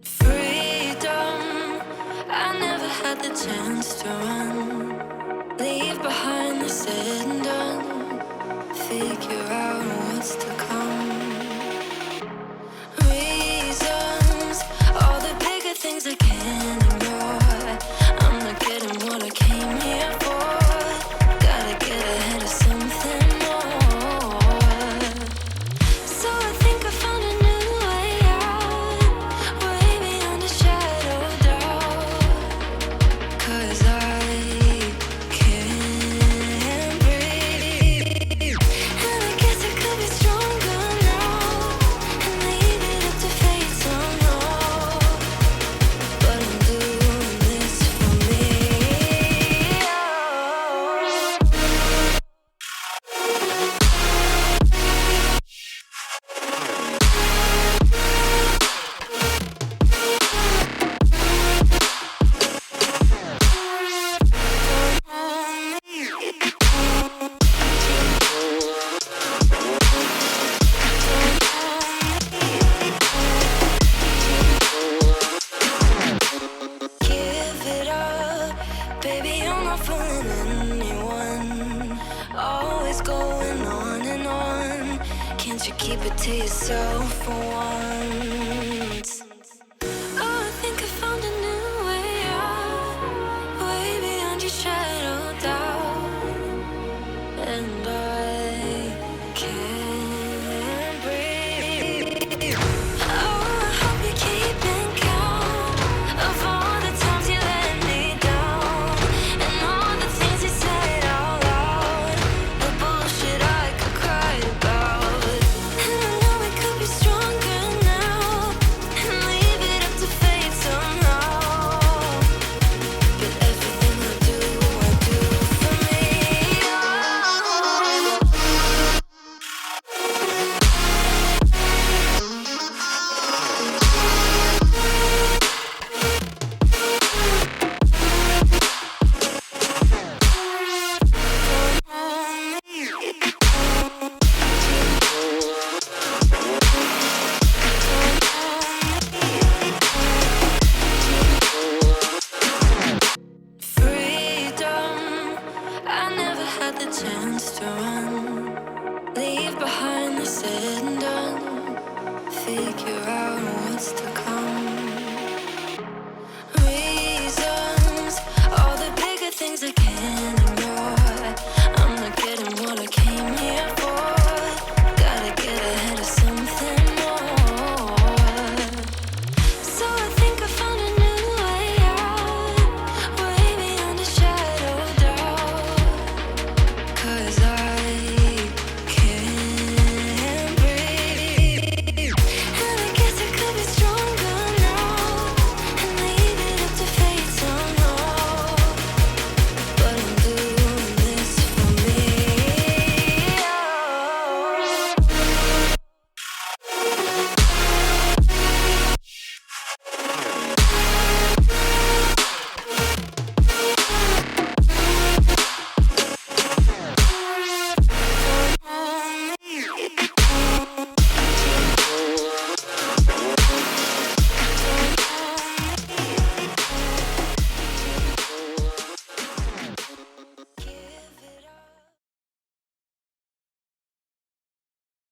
Freedom, I never had the chance to run. Leave behind the said and done. Figure out what's to come. Reasons, all the bigger things I can't ignore. I'm not getting what I came here for. Gotta get ahead of something more. So I think I found a new way out, way beyond a shadow of doubt. 'Cause I can't breathe, and I guess I could be stronger now and leave it up to fate somehow. But I'm doing this for me. Give it up, baby, I'm not fooling anyone. Always going on and on. Can't you keep it to yourself for once?